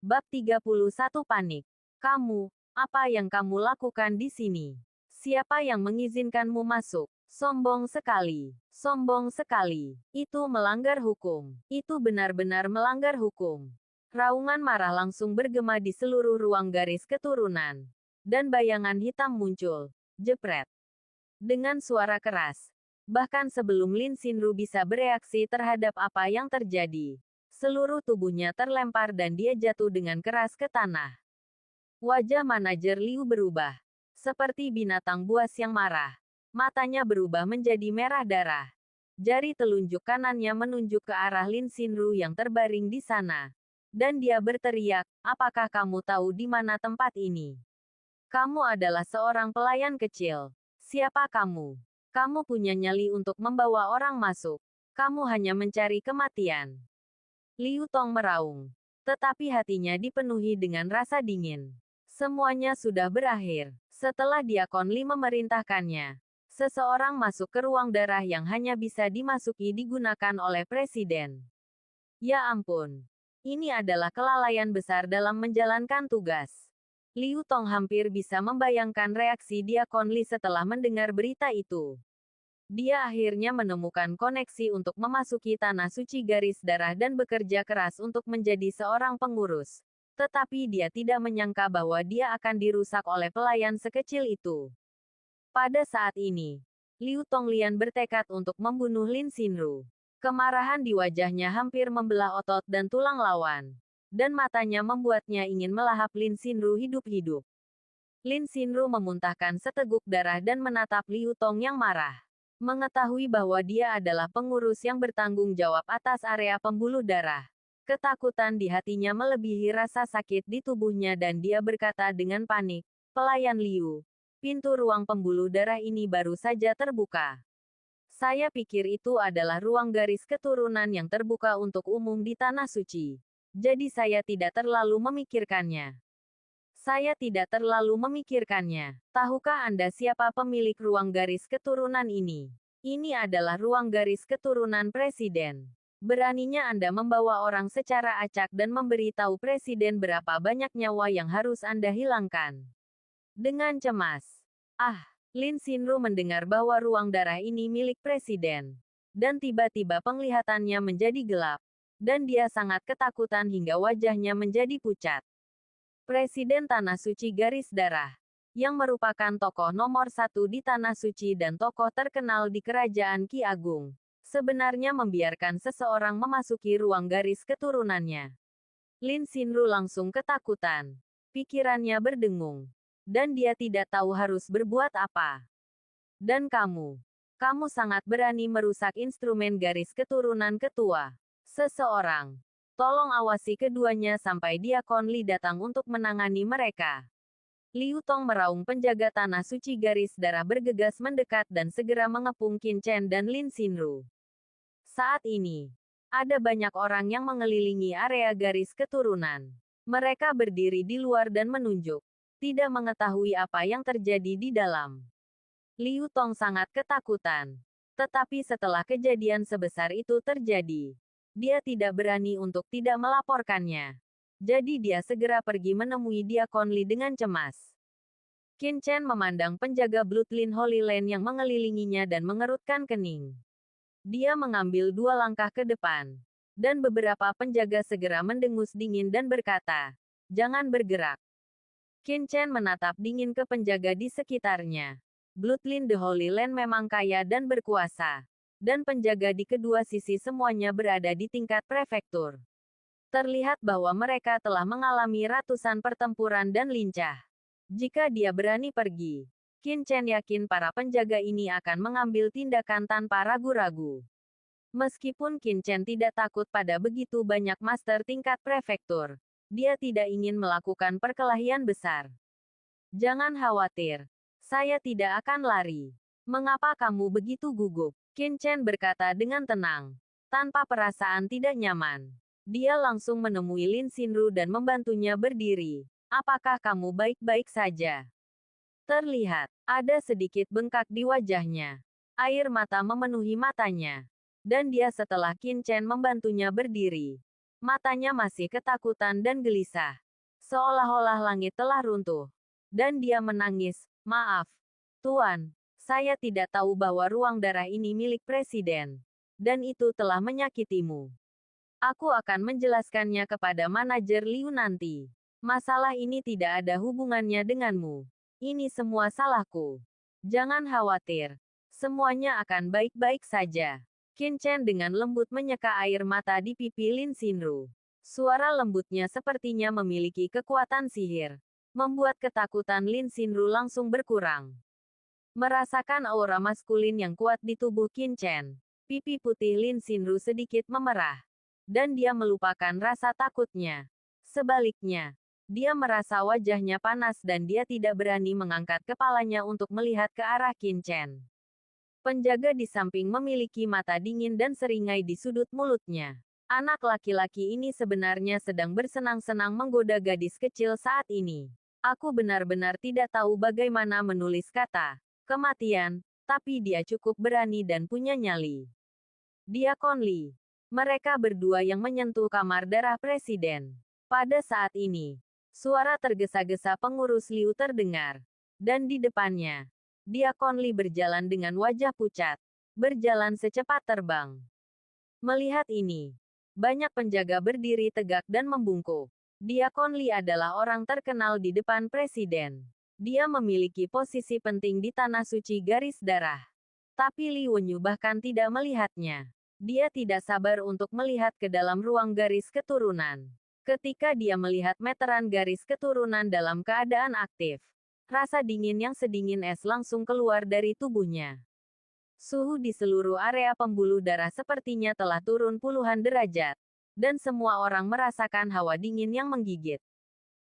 Bab 31 Panik. Kamu, apa yang kamu lakukan di sini? Siapa yang mengizinkanmu masuk? Sombong sekali. Sombong sekali. Itu melanggar hukum. Itu benar-benar melanggar hukum. Raungan marah langsung bergema di seluruh ruang garis keturunan. Dan bayangan hitam muncul. Jepret. Dengan suara keras. Bahkan sebelum Lin Xinru bisa bereaksi terhadap apa yang terjadi, seluruh tubuhnya terlempar dan dia jatuh dengan keras ke tanah. Wajah manajer Liu berubah. Seperti binatang buas yang marah. Matanya berubah menjadi merah darah. Jari telunjuk kanannya menunjuk ke arah Lin Xinru yang terbaring di sana. Dan dia berteriak, apakah kamu tahu di mana tempat ini? Kamu adalah seorang pelayan kecil. Siapa kamu? Kamu punya nyali untuk membawa orang masuk. Kamu hanya mencari kematian. Liu Tong meraung. Tetapi hatinya dipenuhi dengan rasa dingin. Semuanya sudah berakhir. Setelah Diakon Li memerintahkannya, seseorang masuk ke ruang darah yang hanya bisa dimasuki digunakan oleh presiden. Ya ampun. Ini adalah kelalaian besar dalam menjalankan tugas. Liu Tong hampir bisa membayangkan reaksi Diakon Li setelah mendengar berita itu. Dia akhirnya menemukan koneksi untuk memasuki tanah suci garis darah dan bekerja keras untuk menjadi seorang pengurus. Tetapi dia tidak menyangka bahwa dia akan dirusak oleh pelayan sekecil itu. Pada saat ini, Liu Tonglian bertekad untuk membunuh Lin Xinru. Kemarahan di wajahnya hampir membelah otot dan tulang lawan. Dan matanya membuatnya ingin melahap Lin Xinru hidup-hidup. Lin Xinru memuntahkan seteguk darah dan menatap Liu Tong yang marah. Mengetahui bahwa dia adalah pengurus yang bertanggung jawab atas area pembuluh darah. Ketakutan di hatinya melebihi rasa sakit di tubuhnya dan dia berkata dengan panik, "Pelayan Liu, pintu ruang pembuluh darah ini baru saja terbuka. Saya pikir itu adalah ruang garis keturunan yang terbuka untuk umum di Tanah Suci. Jadi saya tidak terlalu memikirkannya. Saya tidak terlalu memikirkannya. Tahukah Anda siapa pemilik ruang garis keturunan ini? Ini adalah ruang garis keturunan presiden. Beraninya Anda membawa orang secara acak dan memberitahu presiden berapa banyak nyawa yang harus Anda hilangkan." Dengan cemas. Lin Xinru mendengar bahwa ruang darah ini milik presiden. Dan tiba-tiba penglihatannya menjadi gelap. Dan dia sangat ketakutan hingga wajahnya menjadi pucat. Presiden Tanah Suci Garis Darah, yang merupakan tokoh nomor 1 di Tanah Suci dan tokoh terkenal di Kerajaan Qi Agung, sebenarnya membiarkan seseorang memasuki ruang garis keturunannya. Lin Xinru langsung ketakutan. Pikirannya berdengung. Dan dia tidak tahu harus berbuat apa. Dan kamu sangat berani merusak instrumen garis keturunan ketua. Seseorang. Tolong awasi keduanya sampai Diakon Li datang untuk menangani mereka. Liu Tong meraung. Penjaga Tanah Suci Garis Darah bergegas mendekat dan segera mengepung Qin Chen dan Lin Xinru. Saat ini, ada banyak orang yang mengelilingi area garis keturunan. Mereka berdiri di luar dan menunjuk. Tidak mengetahui apa yang terjadi di dalam. Liu Tong sangat ketakutan. Tetapi setelah kejadian sebesar itu terjadi, dia tidak berani untuk tidak melaporkannya. Jadi dia segera pergi menemui Diakon Li dengan cemas. Qin Chen memandang penjaga Bloodline Holy Land yang mengelilinginya dan mengerutkan kening. Dia mengambil 2 langkah ke depan. Dan beberapa penjaga segera mendengus dingin dan berkata, "Jangan bergerak." Qin Chen menatap dingin ke penjaga di sekitarnya. Bloodline The Holy Land memang kaya dan berkuasa. Dan penjaga di kedua sisi semuanya berada di tingkat prefektur. Terlihat bahwa mereka telah mengalami ratusan pertempuran dan lincah. Jika dia berani pergi, Qin Chen yakin para penjaga ini akan mengambil tindakan tanpa ragu-ragu. Meskipun Qin Chen tidak takut pada begitu banyak master tingkat prefektur, dia tidak ingin melakukan perkelahian besar. "Jangan khawatir. Saya tidak akan lari." "Mengapa kamu begitu gugup?" Qin Chen berkata dengan tenang. Tanpa perasaan tidak nyaman. Dia langsung menemui Lin Xinru dan membantunya berdiri. "Apakah kamu baik-baik saja?" Terlihat, ada sedikit bengkak di wajahnya. Air mata memenuhi matanya. Dan dia setelah Qin Chen membantunya berdiri, Matanya masih ketakutan dan gelisah. Seolah-olah langit telah runtuh. Dan dia menangis, "Maaf, Tuan. Saya tidak tahu bahwa ruang darah ini milik Presiden. Dan itu telah menyakitimu. Aku akan menjelaskannya kepada manajer Liu nanti. Masalah ini tidak ada hubungannya denganmu. Ini semua salahku. Jangan khawatir. Semuanya akan baik-baik saja." Qin Chen dengan lembut menyeka air mata di pipi Lin Xinru. Suara lembutnya sepertinya memiliki kekuatan sihir. Membuat ketakutan Lin Xinru langsung berkurang. Merasakan aura maskulin yang kuat di tubuh Qin Chen, pipi putih Lin Xinru sedikit memerah. Dan dia melupakan rasa takutnya. Sebaliknya, dia merasa wajahnya panas dan dia tidak berani mengangkat kepalanya untuk melihat ke arah Qin Chen. Penjaga di samping memiliki mata dingin dan seringai di sudut mulutnya. Anak laki-laki ini sebenarnya sedang bersenang-senang menggoda gadis kecil saat ini. Aku benar-benar tidak tahu bagaimana menulis kata kematian, tapi dia cukup berani dan punya nyali. Diakon Li. Mereka berdua yang menyentuh kamar darah Presiden. Pada saat ini, suara tergesa-gesa pengurus Liu terdengar. Dan di depannya, Diakon Li berjalan dengan wajah pucat. Berjalan secepat terbang. Melihat ini, banyak penjaga berdiri tegak dan membungkuk. Diakon Li adalah orang terkenal di depan Presiden. Dia memiliki posisi penting di Tanah Suci Garis Darah. Tapi Li Wenyu bahkan tidak melihatnya. Dia tidak sabar untuk melihat ke dalam ruang garis keturunan. Ketika dia melihat meteran garis keturunan dalam keadaan aktif, rasa dingin yang sedingin es langsung keluar dari tubuhnya. Suhu di seluruh area pembuluh darah sepertinya telah turun puluhan derajat. Dan semua orang merasakan hawa dingin yang menggigit.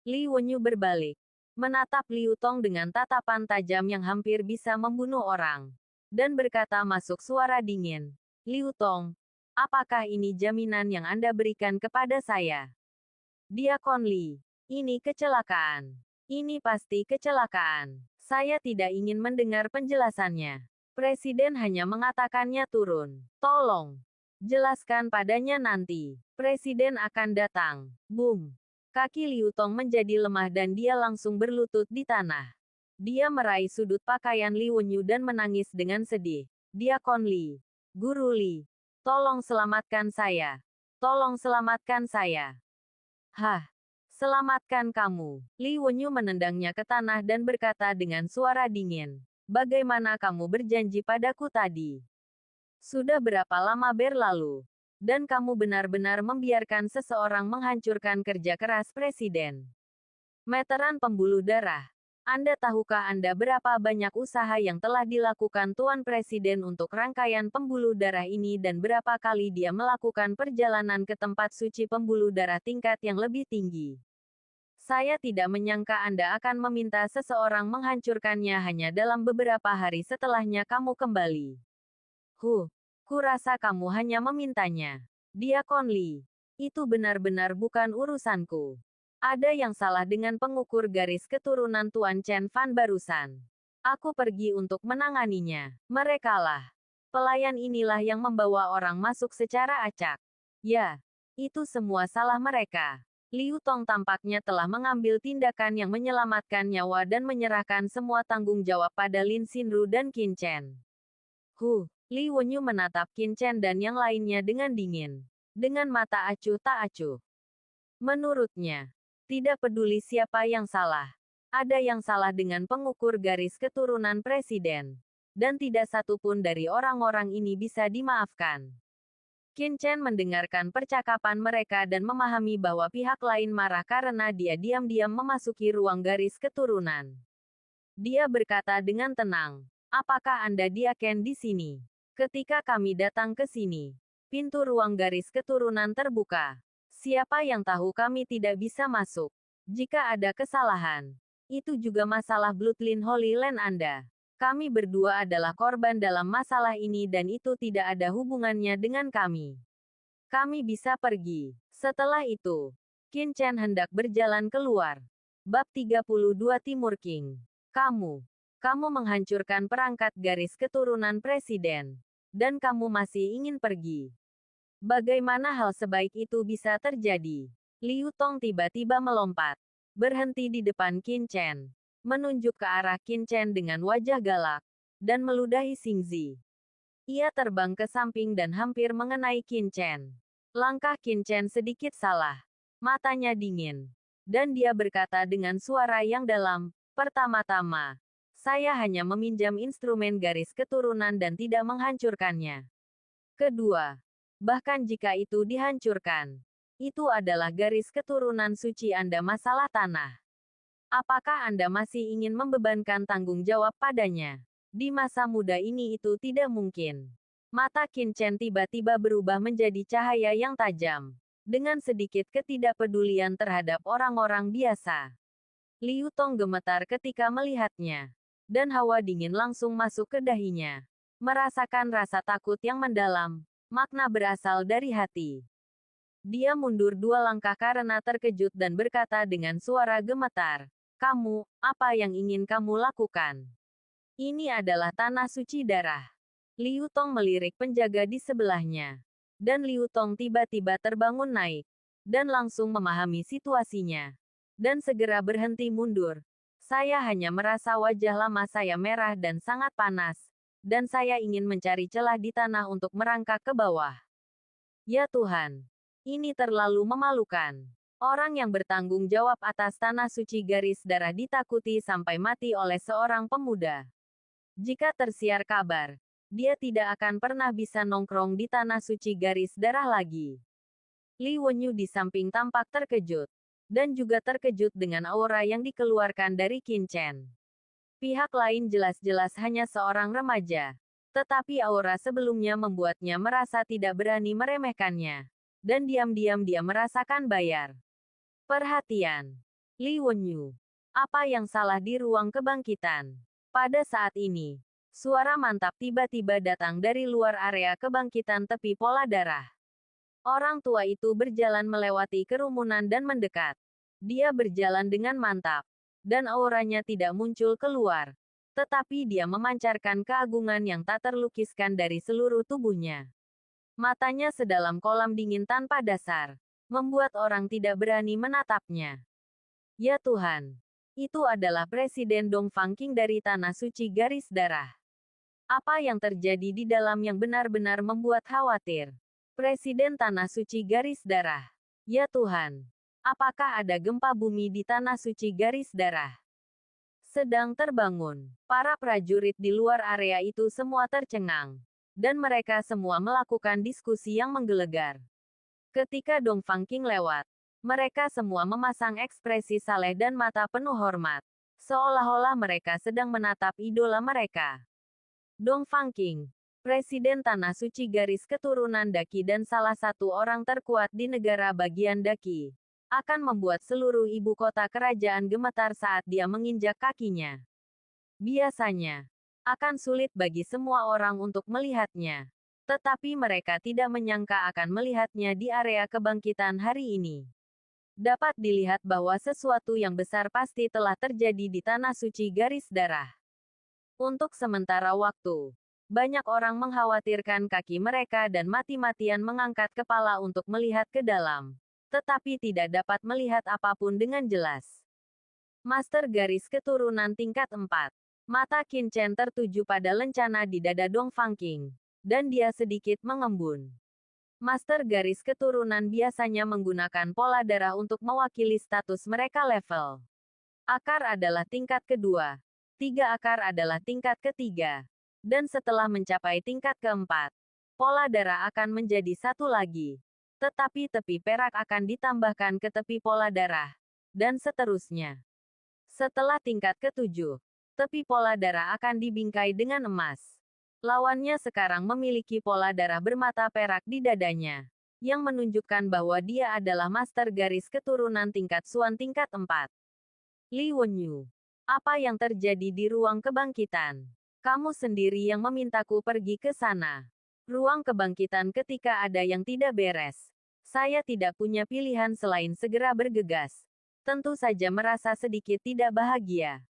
Li Wenyu berbalik. Menatap Liu Tong dengan tatapan tajam yang hampir bisa membunuh orang. Dan berkata masuk suara dingin. "Liu Tong, apakah ini jaminan yang Anda berikan kepada saya?" Diakon Li. "Ini kecelakaan. Ini pasti kecelakaan. Saya tidak ingin mendengar penjelasannya. Presiden hanya mengatakannya turun. Tolong. Jelaskan padanya nanti. Presiden akan datang." Boom. Kaki Liu Tong menjadi lemah dan dia langsung berlutut di tanah. Dia meraih sudut pakaian Li Wenyu dan menangis dengan sedih. "Diakon Li. Guru Li. Tolong selamatkan saya. Tolong selamatkan saya." "Hah? Selamatkan kamu." Li Wenyu menendangnya ke tanah dan berkata dengan suara dingin. "Bagaimana kamu berjanji padaku tadi? Sudah berapa lama berlalu? Dan kamu benar-benar membiarkan seseorang menghancurkan kerja keras Presiden. Meteran pembuluh darah. Anda tahukah Anda berapa banyak usaha yang telah dilakukan Tuan Presiden untuk rangkaian pembuluh darah ini dan berapa kali dia melakukan perjalanan ke tempat suci pembuluh darah tingkat yang lebih tinggi? Saya tidak menyangka Anda akan meminta seseorang menghancurkannya hanya dalam beberapa hari setelahnya kamu kembali. Kurasa kamu hanya memintanya. Diakon Li. Itu benar-benar bukan urusanku. Ada yang salah dengan pengukur garis keturunan Tuan Chen Fan barusan. Aku pergi untuk menanganinya. Merekalah. Pelayan inilah yang membawa orang masuk secara acak. Ya, itu semua salah mereka. Liu Tong tampaknya telah mengambil tindakan yang menyelamatkan nyawa dan menyerahkan semua tanggung jawab pada Lin Xinru dan Qin Chen. Li Wenyu menatap Qin Chen dan yang lainnya dengan dingin. Dengan mata acuh tak acuh. Menurutnya, tidak peduli siapa yang salah. Ada yang salah dengan pengukur garis keturunan Presiden. Dan tidak satupun dari orang-orang ini bisa dimaafkan. Qin Chen mendengarkan percakapan mereka dan memahami bahwa pihak lain marah karena dia diam-diam memasuki ruang garis keturunan. Dia berkata dengan tenang, "Apakah Anda Diaken di sini? Ketika kami datang ke sini, pintu ruang garis keturunan terbuka. Siapa yang tahu kami tidak bisa masuk? Jika ada kesalahan, itu juga masalah Bloodline Holy Land Anda. Kami berdua adalah korban dalam masalah ini dan itu tidak ada hubungannya dengan kami. Kami bisa pergi." Setelah itu, Qin Chen hendak berjalan keluar. Bab 32 Timur King. Kamu menghancurkan perangkat garis keturunan Presiden. Dan kamu masih ingin pergi. Bagaimana hal sebaik itu bisa terjadi? Liu Tong tiba-tiba melompat, berhenti di depan Qin Chen, menunjuk ke arah Qin Chen dengan wajah galak, dan meludahi Xingzi. Ia terbang ke samping dan hampir mengenai Qin Chen. Langkah Qin Chen sedikit salah. Matanya dingin. Dan dia berkata dengan suara yang dalam, pertama-tama, saya hanya meminjam instrumen garis keturunan dan tidak menghancurkannya. Kedua, bahkan jika itu dihancurkan, itu adalah garis keturunan suci Anda masalah tanah. Apakah Anda masih ingin membebankan tanggung jawab padanya? Di masa muda ini itu tidak mungkin. Mata Qin Chen tiba-tiba berubah menjadi cahaya yang tajam. Dengan sedikit ketidakpedulian terhadap orang-orang biasa. Liu Tong gemetar ketika melihatnya. Dan hawa dingin langsung masuk ke dahinya. Merasakan rasa takut yang mendalam. Makna berasal dari hati. Dia mundur 2 langkah karena terkejut dan berkata dengan suara gemetar. Kamu, apa yang ingin kamu lakukan? Ini adalah tanah suci darah. Liu Tong melirik penjaga di sebelahnya. Dan Liu Tong tiba-tiba terbangun naik. Dan langsung memahami situasinya. Dan segera berhenti mundur. Saya hanya merasa wajah lama saya merah dan sangat panas. Dan saya ingin mencari celah di tanah untuk merangkak ke bawah. Ya Tuhan. Ini terlalu memalukan. Orang yang bertanggung jawab atas tanah suci garis darah ditakuti sampai mati oleh seorang pemuda. Jika tersiar kabar, dia tidak akan pernah bisa nongkrong di tanah suci garis darah lagi. Li Wenyu di samping tampak terkejut. Dan juga terkejut dengan aura yang dikeluarkan dari Qin Chen. Pihak lain jelas-jelas hanya seorang remaja. Tetapi aura sebelumnya membuatnya merasa tidak berani meremehkannya. Dan diam-diam dia merasakan bayar. Perhatian. Li Wenyu. Apa yang salah di ruang kebangkitan? Pada saat ini, suara mantap tiba-tiba datang dari luar area kebangkitan tepi pola darah. Orang tua itu berjalan melewati kerumunan dan mendekat. Dia berjalan dengan mantap, dan auranya tidak muncul keluar. Tetapi dia memancarkan keagungan yang tak terlukiskan dari seluruh tubuhnya. Matanya sedalam kolam dingin tanpa dasar, membuat orang tidak berani menatapnya. Ya Tuhan! Itu adalah Presiden Dong Fangqing dari Tanah Suci Garis Darah. Apa yang terjadi di dalam yang benar-benar membuat khawatir. Presiden Tanah Suci Garis Darah. Ya Tuhan. Apakah ada gempa bumi di Tanah Suci Garis Darah? Sedang terbangun. Para prajurit di luar area itu semua tercengang. Dan mereka semua melakukan diskusi yang menggelegar. Ketika Dong Fangqing lewat, mereka semua memasang ekspresi saleh dan mata penuh hormat. Seolah-olah mereka sedang menatap idola mereka. Dong Fangqing, Presiden Tanah Suci Garis Keturunan Daqi dan salah satu orang terkuat di negara bagian Daqi, akan membuat seluruh ibu kota kerajaan gemetar saat dia menginjak kakinya. Biasanya, akan sulit bagi semua orang untuk melihatnya. Tetapi mereka tidak menyangka akan melihatnya di area kebangkitan hari ini. Dapat dilihat bahwa sesuatu yang besar pasti telah terjadi di Tanah Suci Garis Darah. Untuk sementara waktu, banyak orang mengkhawatirkan kaki mereka dan mati-matian mengangkat kepala untuk melihat ke dalam. Tetapi tidak dapat melihat apapun dengan jelas. Master Garis Keturunan tingkat 4. Mata Qin Chen tertuju pada lencana di dada Dong Fangqing. Dan dia sedikit mengembun. Master Garis Keturunan biasanya menggunakan pola darah untuk mewakili status mereka level. Akar adalah tingkat kedua. 3 akar adalah tingkat ketiga. Dan setelah mencapai tingkat keempat, pola darah akan menjadi satu lagi. Tetapi tepi perak akan ditambahkan ke tepi pola darah. Dan seterusnya. Setelah tingkat ketujuh, tepi pola darah akan dibingkai dengan emas. Lawannya sekarang memiliki pola darah bermata perak di dadanya, yang menunjukkan bahwa dia adalah Master Garis Keturunan tingkat Xuan tingkat 4. Li Wenyu. Apa yang terjadi di ruang kebangkitan? Kamu sendiri yang memintaku pergi ke sana. Ruang kebangkitan ketika ada yang tidak beres. Saya tidak punya pilihan selain segera bergegas. Tentu saja merasa sedikit tidak bahagia.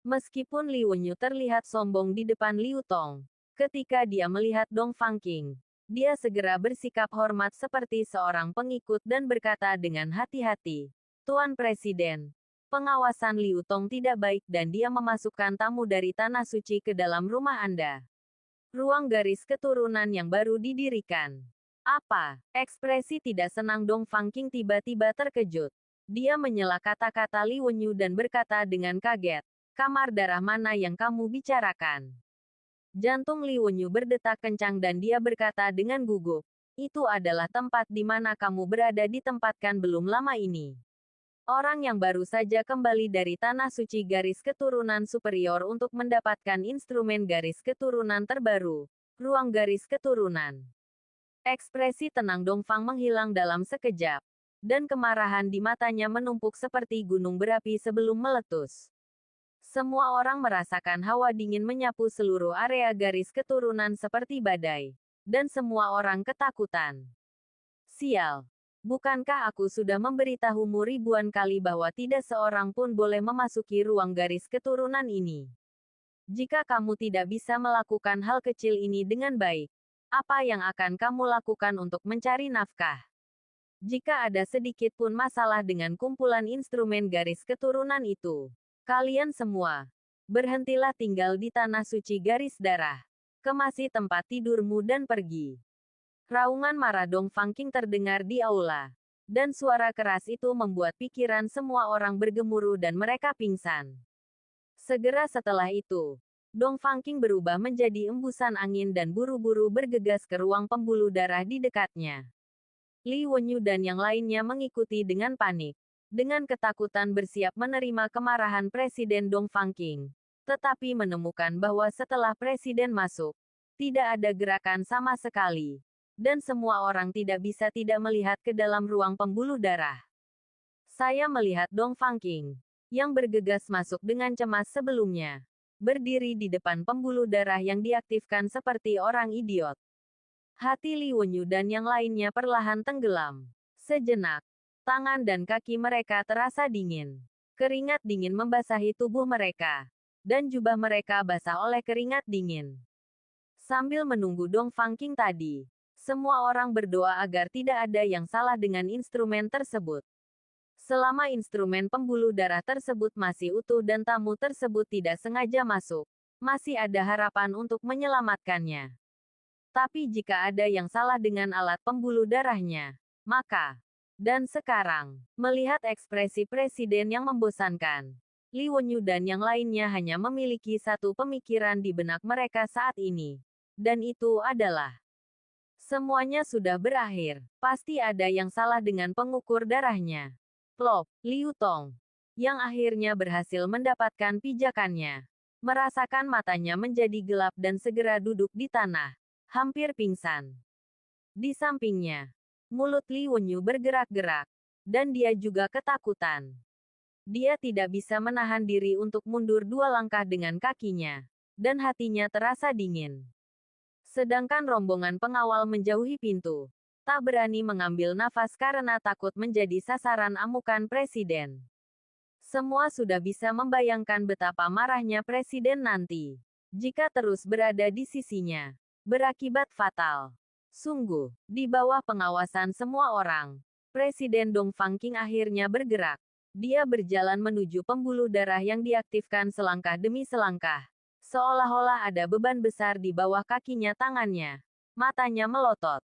Meskipun Li Wenyu terlihat sombong di depan Liu Tong, ketika dia melihat Dong Fangqing, Dia segera bersikap hormat seperti seorang pengikut dan berkata dengan hati-hati, "Tuan Presiden, pengawasan Liu Tong tidak baik dan dia memasukkan tamu dari Tanah Suci ke dalam rumah Anda. Ruang garis keturunan yang baru didirikan." "Apa?" Ekspresi tidak senang Dong Fangking tiba-tiba terkejut. Dia menyela kata-kata Li Wenyu dan berkata dengan kaget, "Kamar darah mana yang kamu bicarakan?" Jantung Li Wenyu berdetak kencang dan dia berkata dengan gugup, "Itu adalah tempat di mana kamu berada ditempatkan belum lama ini." Orang yang baru saja kembali dari Tanah Suci garis keturunan superior untuk mendapatkan instrumen garis keturunan terbaru, ruang garis keturunan. Ekspresi tenang Dongfang menghilang dalam sekejap, dan kemarahan di matanya menumpuk seperti gunung berapi sebelum meletus. Semua orang merasakan hawa dingin menyapu seluruh area garis keturunan seperti badai, dan semua orang ketakutan. "Sial. Bukankah aku sudah memberitahumu ribuan kali bahwa tidak seorang pun boleh memasuki ruang garis keturunan ini? Jika kamu tidak bisa melakukan hal kecil ini dengan baik, apa yang akan kamu lakukan untuk mencari nafkah? Jika ada sedikit pun masalah dengan kumpulan instrumen garis keturunan itu, kalian semua, berhentilah tinggal di Tanah Suci garis darah. Kemasi tempat tidurmu dan pergi." Raungan marah Dong Fangking terdengar di aula. Dan suara keras itu membuat pikiran semua orang bergemuruh dan mereka pingsan. Segera setelah itu, Dong Fangking berubah menjadi embusan angin dan buru-buru bergegas ke ruang pembuluh darah di dekatnya. Li Wenyu dan yang lainnya mengikuti dengan panik. Dengan ketakutan bersiap menerima kemarahan Presiden Dong Fangking. Tetapi menemukan bahwa setelah Presiden masuk, tidak ada gerakan sama sekali. Dan semua orang tidak bisa tidak melihat ke dalam ruang pembuluh darah. Saya melihat Dong Fangking, yang bergegas masuk dengan cemas sebelumnya. Berdiri di depan pembuluh darah yang diaktifkan seperti orang idiot. Hati Li Wenyu dan yang lainnya perlahan tenggelam. Sejenak, tangan dan kaki mereka terasa dingin. Keringat dingin membasahi tubuh mereka. Dan jubah mereka basah oleh keringat dingin. Sambil menunggu Dong Fangking tadi, semua orang berdoa agar tidak ada yang salah dengan instrumen tersebut. Selama instrumen pembuluh darah tersebut masih utuh dan tamu tersebut tidak sengaja masuk, masih ada harapan untuk menyelamatkannya. Tapi jika ada yang salah dengan alat pembuluh darahnya, maka... Dan sekarang, melihat ekspresi Presiden yang membosankan, Li Wenyu dan yang lainnya hanya memiliki satu pemikiran di benak mereka saat ini. Dan itu adalah... Semuanya sudah berakhir. Pasti ada yang salah dengan pengukur darahnya. Plop, Liu Tong, yang akhirnya berhasil mendapatkan pijakannya, merasakan matanya menjadi gelap dan segera duduk di tanah, hampir pingsan. Di sampingnya, mulut Li Wenyu bergerak-gerak, dan dia juga ketakutan. Dia tidak bisa menahan diri untuk mundur 2 langkah dengan kakinya, dan hatinya terasa dingin. Sedangkan rombongan pengawal menjauhi pintu, tak berani mengambil nafas karena takut menjadi sasaran amukan Presiden. Semua sudah bisa membayangkan betapa marahnya Presiden nanti, jika terus berada di sisinya. Berakibat fatal. Sungguh, di bawah pengawasan semua orang, Presiden Dong Fangking akhirnya bergerak. Dia berjalan menuju pembuluh darah yang diaktifkan selangkah demi selangkah. Seolah-olah ada beban besar di bawah kakinya tangannya. Matanya melotot.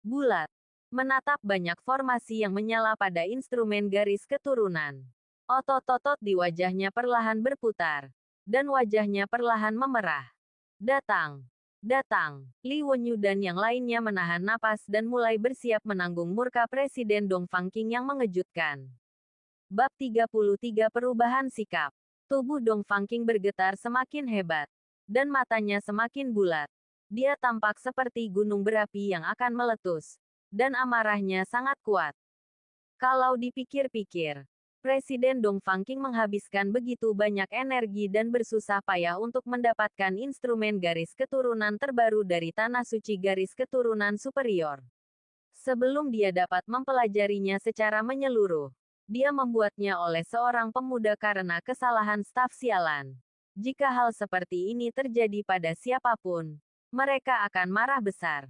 Bulat. Menatap banyak formasi yang menyala pada instrumen garis keturunan. Otot-otot di wajahnya perlahan berputar. Dan wajahnya perlahan memerah. Datang. Datang. Li Wenyu dan yang lainnya menahan napas dan mulai bersiap menanggung murka Presiden Dong Fangking yang mengejutkan. Bab 33 Perubahan Sikap. Tubuh Dong Fangking bergetar semakin hebat. Dan matanya semakin bulat. Dia tampak seperti gunung berapi yang akan meletus. Dan amarahnya sangat kuat. Kalau dipikir-pikir, Presiden Dong Fangking menghabiskan begitu banyak energi dan bersusah payah untuk mendapatkan instrumen garis keturunan terbaru dari Tanah Suci garis keturunan superior. Sebelum dia dapat mempelajarinya secara menyeluruh, dia membuatnya oleh seorang pemuda karena kesalahan staf sialan. Jika hal seperti ini terjadi pada siapapun, mereka akan marah besar.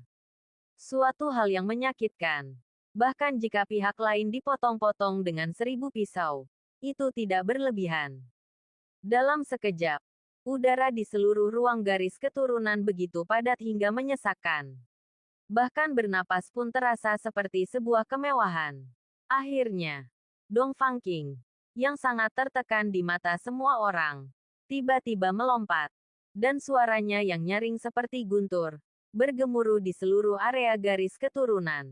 Suatu hal yang menyakitkan. Bahkan jika pihak lain dipotong-potong dengan 1000 pisau, itu tidak berlebihan. Dalam sekejap, udara di seluruh ruang garis keturunan begitu padat hingga menyesakkan. Bahkan bernapas pun terasa seperti sebuah kemewahan. Akhirnya, Dong Fangking, yang sangat tertekan di mata semua orang, tiba-tiba melompat, dan suaranya yang nyaring seperti guntur, bergemuruh di seluruh area garis keturunan.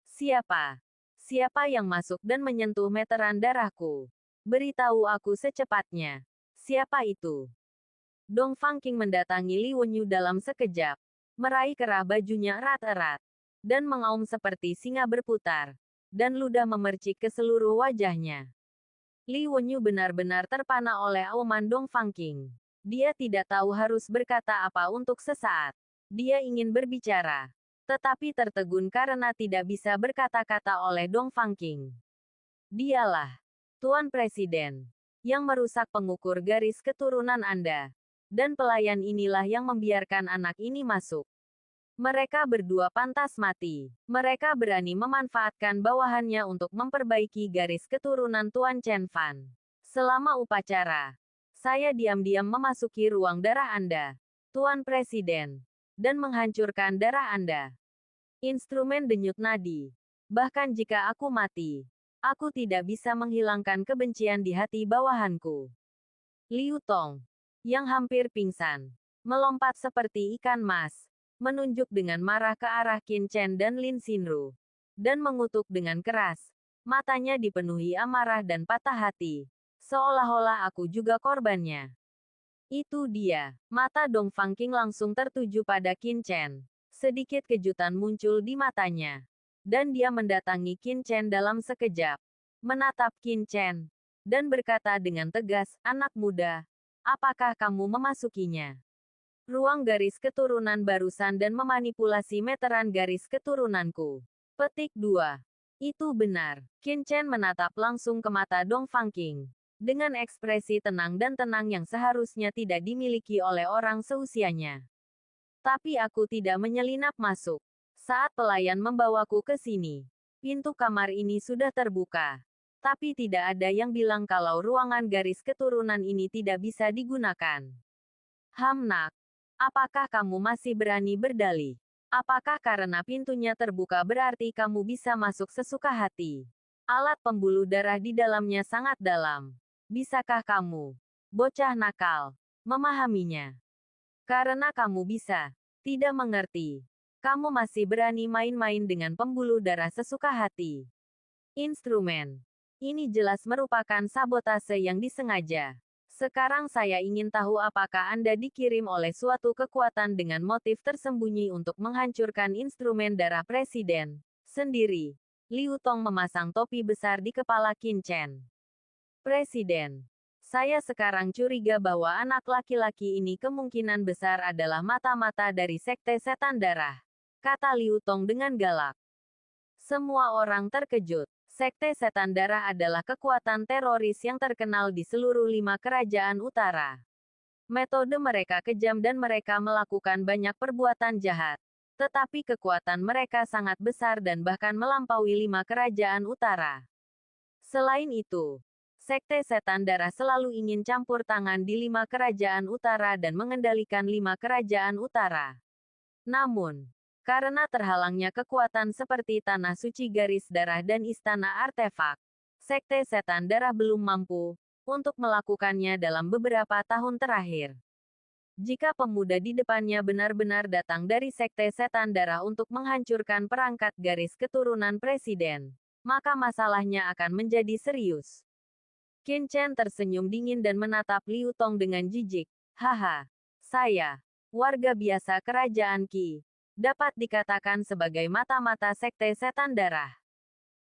Siapa? Siapa yang masuk dan menyentuh meteran darahku? Beritahu aku secepatnya. Siapa itu? Dong Fangking mendatangi Li Wenyu dalam sekejap, meraih kerah bajunya erat-erat, dan mengaum seperti singa berputar, dan ludah memercik ke seluruh wajahnya. Li Wenyu benar-benar terpana oleh auman Dong Fangking. Dia tidak tahu harus berkata apa untuk sesaat. Dia ingin berbicara, tetapi tertegun karena tidak bisa berkata-kata oleh Dong Fangking. Dialah Tuan Presiden yang merusak pengukur garis keturunan Anda. Dan pelayan inilah yang membiarkan anak ini masuk. Mereka berdua pantas mati. Mereka berani memanfaatkan bawahannya untuk memperbaiki garis keturunan Tuan Chen Fan. Selama upacara, saya diam-diam memasuki ruang darah Anda, Tuan Presiden, dan menghancurkan darah Anda. Instrumen denyut nadi. Bahkan jika aku mati, aku tidak bisa menghilangkan kebencian di hati bawahanku. Liu Tong, yang hampir pingsan, melompat seperti ikan mas, menunjuk dengan marah ke arah Qin Chen dan Lin Xinru, dan mengutuk dengan keras. Matanya dipenuhi amarah dan patah hati, seolah-olah aku juga korbannya. Itu dia. Mata Dong Fangking langsung tertuju pada Qin Chen. Sedikit kejutan muncul di matanya. Dan dia mendatangi Qin Chen dalam sekejap. Menatap Qin Chen. Dan berkata dengan tegas, anak muda, apakah kamu memasukinya? Ruang garis keturunan barusan dan memanipulasi meteran garis keturunanku. Petik 2. Itu benar. Qin Chen menatap langsung ke mata Dong Fangking. Dengan ekspresi tenang dan tenang yang seharusnya tidak dimiliki oleh orang seusianya. Tapi aku tidak menyelinap masuk. Saat pelayan membawaku ke sini, pintu kamar ini sudah terbuka. Tapi tidak ada yang bilang kalau ruangan garis keturunan ini tidak bisa digunakan. Nak, apakah kamu masih berani berdalih? Apakah karena pintunya terbuka berarti kamu bisa masuk sesuka hati? Alat pembuluh darah di dalamnya sangat dalam. Bisakah kamu, bocah nakal, memahaminya? Karena kamu bisa, tidak mengerti. Kamu masih berani main-main dengan pembuluh darah sesuka hati. Instrumen. Ini jelas merupakan sabotase yang disengaja. Sekarang saya ingin tahu apakah Anda dikirim oleh suatu kekuatan dengan motif tersembunyi untuk menghancurkan instrumen darah Presiden sendiri. Liu Tong memasang topi besar di kepala Qin Chen. Presiden, saya sekarang curiga bahwa anak laki-laki ini kemungkinan besar adalah mata-mata dari Sekte Setan Darah, kata Liu Tong dengan galak. Semua orang terkejut. Sekte Setan Darah adalah kekuatan teroris yang terkenal di seluruh 5 kerajaan utara. Metode mereka kejam dan mereka melakukan banyak perbuatan jahat. Tetapi kekuatan mereka sangat besar dan bahkan melampaui 5 kerajaan utara. Selain itu, Sekte Setan Darah selalu ingin campur tangan di 5 kerajaan utara dan mengendalikan 5 kerajaan utara. Namun, karena terhalangnya kekuatan seperti Tanah Suci Garis Darah dan Istana Artefak, Sekte Setan Darah belum mampu untuk melakukannya dalam beberapa tahun terakhir. Jika pemuda di depannya benar-benar datang dari Sekte Setan Darah untuk menghancurkan perangkat garis keturunan Presiden, maka masalahnya akan menjadi serius. Qin Chen tersenyum dingin dan menatap Liu Tong dengan jijik. Haha, saya, warga biasa kerajaan Qi, dapat dikatakan sebagai mata-mata Sekte Setan Darah.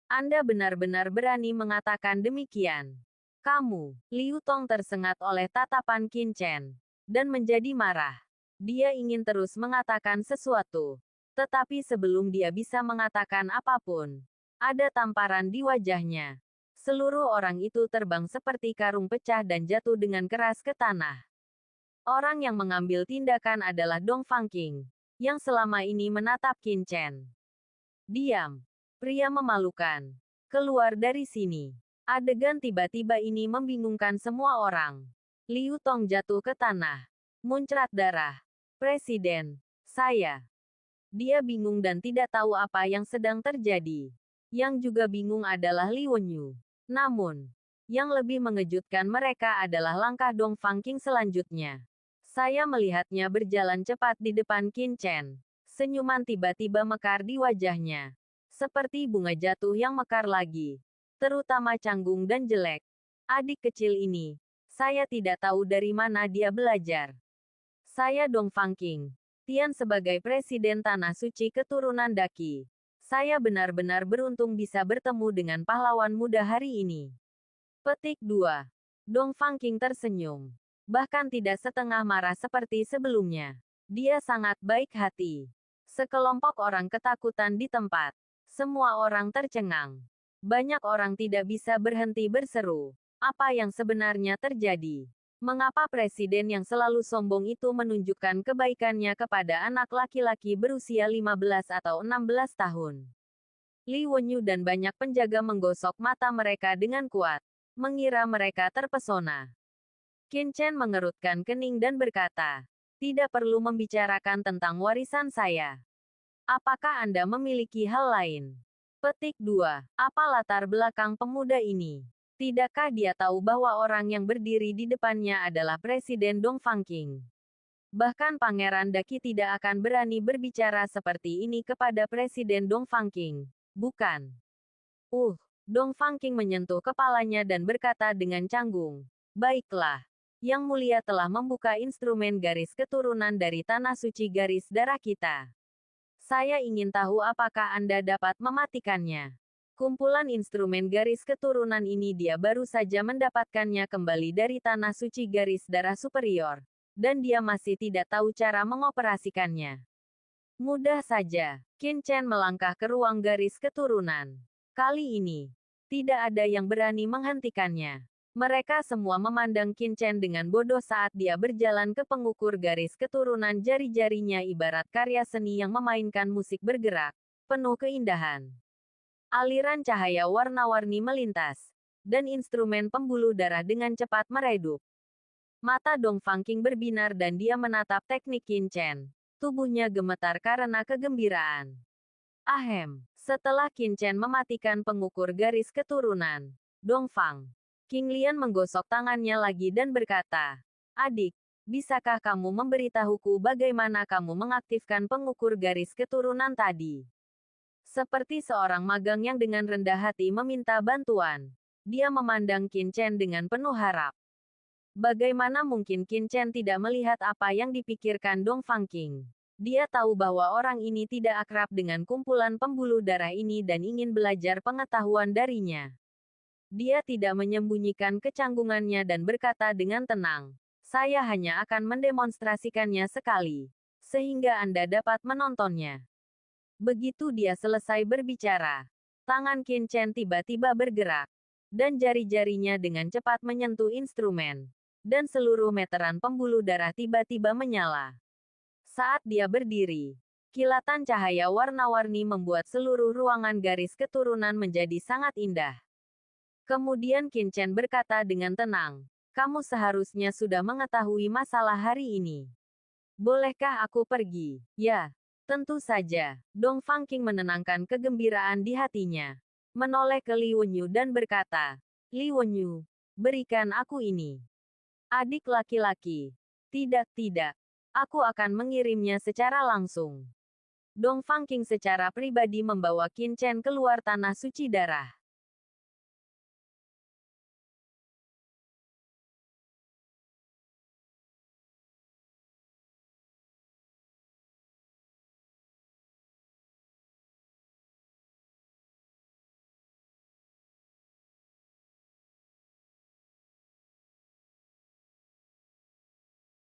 Anda benar-benar berani mengatakan demikian. Kamu, Liu Tong tersengat oleh tatapan Qin Chen, dan menjadi marah. Dia ingin terus mengatakan sesuatu. Tetapi sebelum dia bisa mengatakan apapun, ada tamparan di wajahnya. Seluruh orang itu terbang seperti karung pecah dan jatuh dengan keras ke tanah. Orang yang mengambil tindakan adalah Dong Fangking. yang selama ini menatap Qin Chen. Diam. Pria memalukan. Keluar dari sini. Adegan tiba-tiba ini membingungkan semua orang. Liu Tong jatuh ke tanah. Muncrat darah. Presiden. Saya. Dia bingung dan tidak tahu apa yang sedang terjadi. Yang juga bingung adalah Li Wenyu. Namun, yang lebih mengejutkan mereka adalah langkah Dong Fangqing selanjutnya. Saya melihatnya berjalan cepat di depan Qin Chen. Senyuman tiba-tiba mekar di wajahnya. Seperti bunga jatuh yang mekar lagi. Terutama canggung dan jelek. Adik kecil ini. Saya tidak tahu dari mana dia belajar. Saya Dong Fangqing. Tian sebagai Presiden Tanah Suci keturunan Daqi. Saya benar-benar beruntung bisa bertemu dengan pahlawan muda hari ini. Petik 2. Dong Fangqing tersenyum. Bahkan tidak setengah marah seperti sebelumnya. Dia sangat baik hati. Sekelompok orang ketakutan di tempat. Semua orang tercengang. Banyak orang tidak bisa berhenti berseru. Apa yang sebenarnya terjadi? Mengapa presiden yang selalu sombong itu menunjukkan kebaikannya kepada anak laki-laki berusia 15 atau 16 tahun? Li Wenyu dan banyak penjaga menggosok mata mereka dengan kuat. Mengira mereka terpesona. Qin Chen mengerutkan kening dan berkata, "Tidak perlu membicarakan tentang warisan saya. Apakah Anda memiliki hal lain?" Petik 2. Apa latar belakang pemuda ini? Tidakkah dia tahu bahwa orang yang berdiri di depannya adalah Presiden Dong Fangqing? Bahkan Pangeran Daqi tidak akan berani berbicara seperti ini kepada Presiden Dong Fangqing. Bukan. Dong Fangqing menyentuh kepalanya dan berkata dengan canggung, "Baiklah. Yang Mulia telah membuka instrumen garis keturunan dari Tanah Suci garis darah kita. Saya ingin tahu apakah Anda dapat mematikannya." Kumpulan instrumen garis keturunan ini dia baru saja mendapatkannya kembali dari Tanah Suci garis darah superior. Dan dia masih tidak tahu cara mengoperasikannya. Mudah saja. Qin Chen melangkah ke ruang garis keturunan. Kali ini, tidak ada yang berani menghentikannya. Mereka semua memandang Qin Chen dengan bodoh saat dia berjalan ke pengukur garis keturunan jari-jarinya ibarat karya seni yang memainkan musik bergerak, penuh keindahan. Aliran cahaya warna-warni melintas, dan instrumen pembuluh darah dengan cepat meredup. Mata Dong Fangqing berbinar dan dia menatap teknik Qin Chen. Tubuhnya gemetar karena kegembiraan. Ahem, setelah Qin Chen mematikan pengukur garis keturunan, Dong Fang King Lian menggosok tangannya lagi dan berkata, "Adik, bisakah kamu memberitahuku bagaimana kamu mengaktifkan pengukur garis keturunan tadi?" Seperti seorang magang yang dengan rendah hati meminta bantuan. Dia memandang Qin Chen dengan penuh harap. Bagaimana mungkin Qin Chen tidak melihat apa yang dipikirkan Dong Fangqing? Dia tahu bahwa orang ini tidak akrab dengan kumpulan pembuluh darah ini dan ingin belajar pengetahuan darinya. Dia tidak menyembunyikan kecanggungannya dan berkata dengan tenang, "Saya hanya akan mendemonstrasikannya sekali, sehingga Anda dapat menontonnya." Begitu dia selesai berbicara, tangan Qin Chen tiba-tiba bergerak, dan jari-jarinya dengan cepat menyentuh instrumen, dan seluruh meteran pembuluh darah tiba-tiba menyala. Saat dia berdiri, kilatan cahaya warna-warni membuat seluruh ruangan garis keturunan menjadi sangat indah. Kemudian Qin Chen berkata dengan tenang, "Kamu seharusnya sudah mengetahui masalah hari ini. Bolehkah aku pergi?" "Ya, tentu saja." Dong Fangqing menenangkan kegembiraan di hatinya. Menoleh ke Li Wenyu dan berkata, "Li Wenyu, berikan aku ini. Adik laki-laki." Tidak. Aku akan mengirimnya secara langsung." Dong Fangqing secara pribadi membawa Qin Chen keluar Tanah Suci Darah.